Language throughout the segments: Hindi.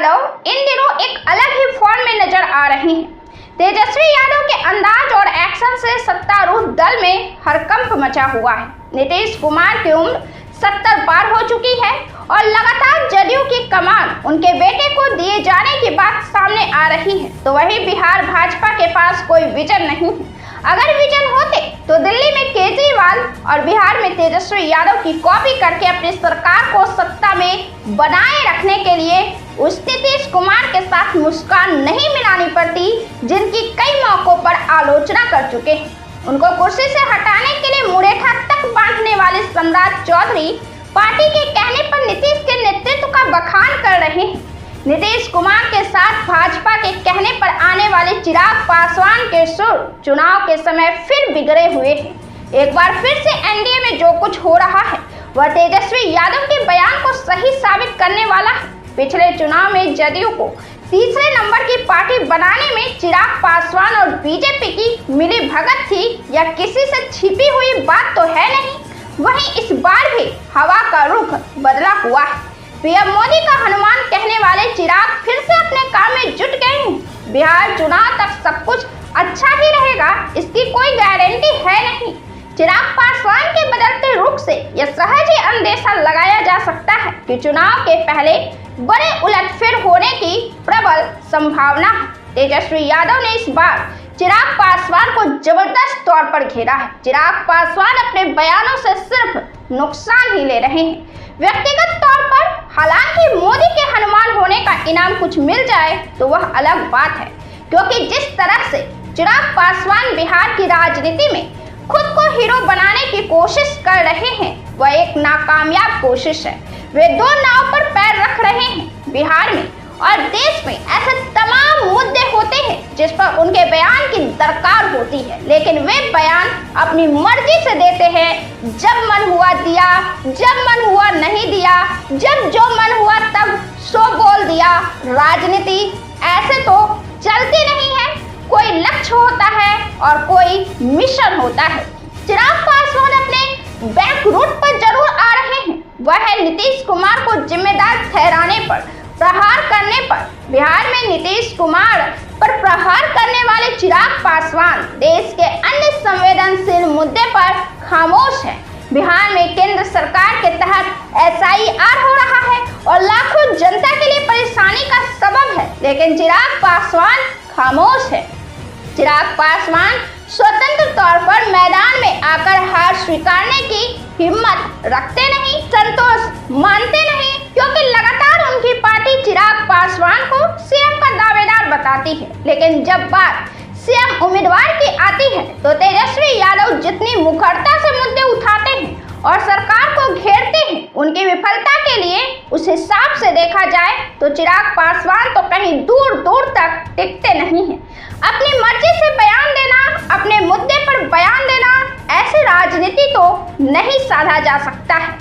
यादव इन दिनों एक अलग ही फॉर्म में नजर आ रहे हैं। तेजस्वी यादव के अंदाज और एक्शन से सत्तारूढ़ दल में हड़कंप मचा हुआ है। नीतीश कुमार की उम्र 70 पार हो चुकी है और लगातार जदयू की कमान उनके बेटे को दिए जाने की बात सामने आ रही है। तो वही बिहार भाजपा के पास कोई विजन नहीं है। अगर विजन होते तो दिल्ली में केजरीवाल और बिहार में तेजस्वी यादव की कॉपी करके अपनी सरकार को सत्ता में बनाए रखने के लिए उस नीतीश कुमार के साथ मुस्कान नहीं मिलानी पड़ती, जिनकी कई मौकों पर आलोचना कर चुके हैं। उनको कुर्सी से हटाने के लिए मुरेठा तक बांटने वाले सम्राट चौधरी पार्टी के कहने पर नीतीश के नेतृत्व का बखान कर रहे हैं। नीतीश कुमार के साथ भाजपा के कहने पर आने वाले चिराग पासवान के सुर चुनाव के समय फिर बिगड़े हुए हैं। एक बार फिर से एनडीए में जो कुछ हो रहा है वह तेजस्वी यादव के बयान को सही साबित करने वाला है। पिछले चुनाव में जदयू को तीसरे नंबर की पार्टी बनाने में चिराग पासवान और बीजेपी की मिली भगत थी, या किसी से छिपी हुई बात तो है नहीं। वहीं इस बार भी हवा का रुख बदला हुआ है। पीएम मोदी का हनुमान कहने वाले चिराग फिर से अपने काम में जुट गए हैं। बिहार चुनाव तक सब कुछ अच्छा ही रहेगा, इसकी कोई गारंटी है नहीं। चिराग पासवान के बदलते रुख से यह सहज ही अंदेशा लगाया जा सकता है कि चुनाव के पहले बड़े उलटफेर होने की प्रबल संभावना है। तेजस्वी यादव ने इस बार चिराग पासवान को जबरदस्त तौर पर घेरा है। चिराग पासवान अपने बयानों से सिर्फ नुकसान ही ले रहे हैं। व्यक्तिगत तौर पर हालांकि मोदी के हनुमान होने का इनाम कुछ मिल जाए तो वह अलग बात है, क्योंकि जिस तरह से चिराग पासवान बिहार की राजनीति में खुद को हीरो बनाने की कोशिश कर रहे हैं वह एक नाकामयाब कोशिश है। वे दो नाव पर पैर रख रहे हैं। बिहार में और देश में ऐसे तमाम मुद्दे होते हैं जिस पर उनके बयान की दरकार होती है, लेकिन वे बयान अपनी मर्जी से देते हैं। जब मन हुआ दिया, जब मन हुआ नहीं दिया, जब जो मन हुआ तब सो बोल दिया। राजनीति ऐसे तो चलती नहीं है। कोई लक्ष्य होता है और कोई मिशन होता है। चिराग पासवान अपने बैक रूट पर जरूर आ रहे हैं। वह है नीतीश कुमार को जिम्मेदार ठहराने पर, प्रहार करने पर। बिहार में नीतीश कुमार पर प्रहार करने वाले चिराग पासवान देश के अन्य संवेदनशील मुद्दे पर खामोश है। बिहार में केंद्र सरकार के तहत SIR हो रहा है और लाखों जनता के लिए परेशानी का सबब है, लेकिन चिराग पासवान खामोश है। चिराग पासवान स्वतंत्र तौर पर मैदान में आकर हार स्वीकारने की हिम्मत रखते नहीं, संतोष मानते नहीं, क्योंकि लगातार उनकी पार्टी चिराग पासवान को सीएम का दावेदार बताती है। लेकिन जब बात सीएम उम्मीदवार की आती है तो तेजस्वी यादव जितनी मुखरता से मुद्दे उठाते हैं और सरकार को घेरते हैं, उनकी विफलता के लिए उस हिसाब से देखा जाए तो चिराग पासवान तो कहीं दूर दूर तक टिकते नहीं हैं। अपनी मर्जी से बयान देना, अपने मुद्दे पर बयान देना, ऐसी राजनीति तो नहीं साधा जा सकता है।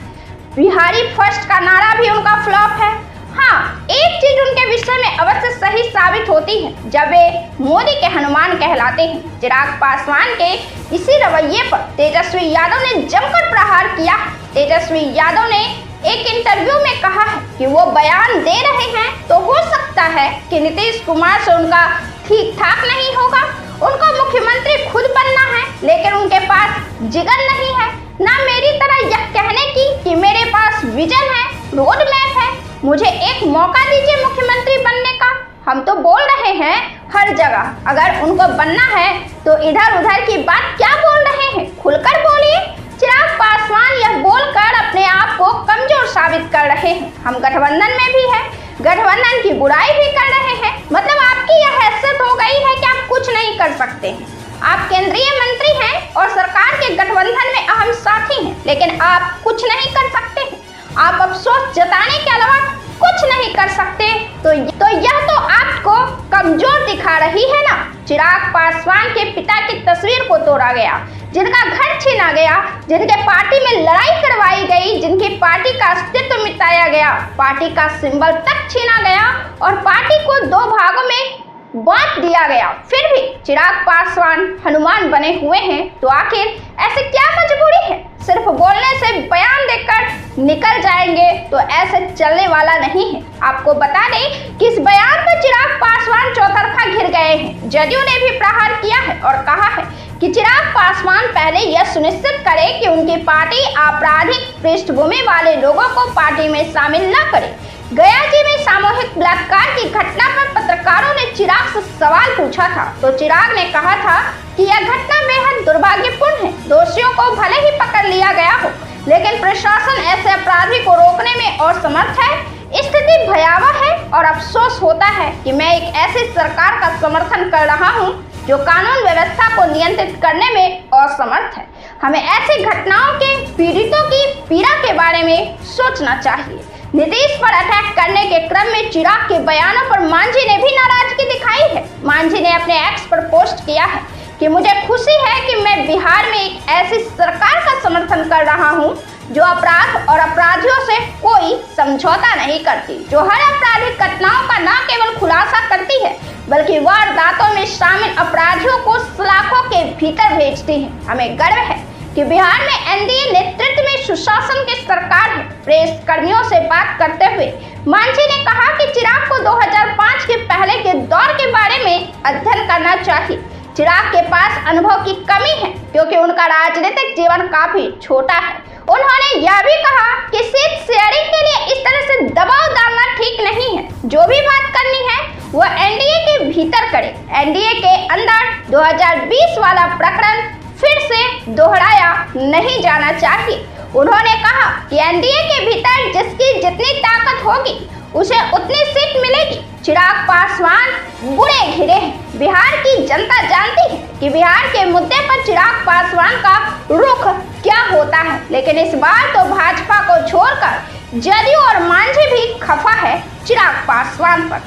बिहारी फर्स्ट का नारा भी उनका फ्लॉप है। हाँ, एक चीज उनके विषय में अवश्य सही साबित होती है, जब वे मोदी के हनुमान कहलाते हैं। चिराग पासवान के इसी रवैये पर तेजस्वी यादव ने जमकर प्रहार किया। तेजस्वी यादव ने एक इंटरव्यू में कहा है कि वो बयान दे रहे हैं तो हो सकता है कि नीतीश कुमार से उनका ठीक ठाक नहीं होगा। उनको मुख्यमंत्री खुद बनना है, लेकिन उनके पास जिगर नहीं है, ना मेरी तरह यह कहने की कि मेरे पास विजन है, रोड मैप है, मुझे एक मौका दीजिए मुख्यमंत्री बनने का। हम तो बोल रहे हैं हर जगह, अगर उनको बनना है तो इधर उधर की बात क्या बोल रहे हैं, खुलकर बोलिए। चिराग पासवान यह बोलकर अपने आप को कमजोर साबित कर रहे हैं। हम गठबंधन में भी है, गठबंधन की बुराई भी कर रहे हैं। मतलब आपकी यह हैसियत हो गई है कि आप कुछ नहीं कर सकते हैं। आप केंद्रीय मंत्री हैं और सरकार के गठबंधन में अहम साथी हैं, लेकिन आप कुछ नहीं कर सकते हैं। आप अफसोस जताने के अलावा कुछ नहीं कर सकते, तो यह तो आपको कमजोर दिखा रही है ना। चिराग पासवान के पिता की तस्वीर को तोड़ा गया, जिनका घर छीना गया, जिनके पार्टी में लड़ाई करवाई गई, जिनकी पार्टी का अस्तित्व मिटाया गया, पार्टी का सिंबल तक छीना गया और पार्टी को दो भागों में बांट दिया गया। फिर भी चिराग पासवान हनुमान बने हुए हैं, तो आखिर ऐसे क्या मजबूरी है सिर्फ बोलने से बयान देकर निकल जाएंगे तो ऐसे चलने वाला नहीं है। आपको बता दें कि इस बयान पर चिराग पासवान चौतरफा घिर गए हैं। जदयू ने भी प्रहार किया है और कहा है कि चिराग पासवान पहले यह सुनिश्चित करे कि उनकी पार्टी आपराधिक पृष्ठभूमि वाले लोगों को पार्टी में शामिल न करे। गया जी में सामूहिक बलात्कार की घटना पर पत्रकारों ने चिराग से सवाल पूछा था तो चिराग ने कहा था कि यह घटना बेहद दुर्भाग्यपूर्ण है। दोषियों को भले ही पकड़ लिया गया हो, लेकिन प्रशासन ऐसे अपराधी को रोकने में असमर्थ है। स्थिति भयावह है और अफसोस होता है कि मैं एक ऐसी सरकार का समर्थन कर रहा हूं जो कानून व्यवस्था को नियंत्रित करने में असमर्थ है। हमें ऐसी घटनाओं के पीड़ितों की पीड़ा के बारे में सोचना चाहिए। नीतीश पर अटैक करने के क्रम में चिराग के बयानों पर मांझी ने भी नाराजगी दिखाई है। मांझी ने अपने एक्स पर पोस्ट किया है कि मुझे खुशी है कि मैं बिहार में एक ऐसी सरकार का समर्थन कर रहा हूं जो अपराध और अपराधियों से कोई समझौता नहीं करती, जो हर आपराधिक घटनाओं का न केवल खुलासा करती है बल्कि वारदातों में शामिल अपराधियों को सलाखों के भीतर भेजती है। हमें गर्व है कि बिहार में एनडीए नेतृत्व में सुशासन की सरकार है। प्रेस कर्मियों से बात करते हुए मांझी ने कहा कि चिराग को 2005 के पहले के दौर के बारे में अध्ययन करना चाहिए। चिराग के पास अनुभव की कमी है क्योंकि उनका राजनीतिक जीवन काफी छोटा है। उन्होंने यह भी कहा कि सीट शेयरिंग के लिए इस तरह से दबाव डालना ठीक नहीं है। जो भी बात करनी है वह एनडीए के भीतर करे। एनडीए के अंदर 2020 वाला प्रकरण फिर से दोहराया नहीं जाना चाहिए। उन्होंने कहा कि एनडीए के भीतर जिसकी जितनी ताकत होगी उसे उतनी सीट मिलेगी। चिराग पासवान बुरे घिरे हैं। बिहार की जनता जानती है कि बिहार के मुद्दे पर चिराग पासवान का रुख क्या होता है, लेकिन इस बार तो भाजपा को छोड़कर जदयू और मांझी भी खफा है चिराग पासवान पर।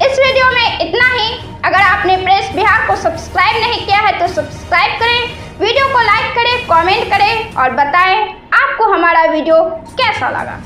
इस वीडियो में इतना ही। अगर आपने प्रेस बिहार को सब्सक्राइब नहीं किया है तो सब्सक्राइब करें, वीडियो को लाइक करें, कमेंट करें और बताएं आपको हमारा वीडियो कैसा लगा।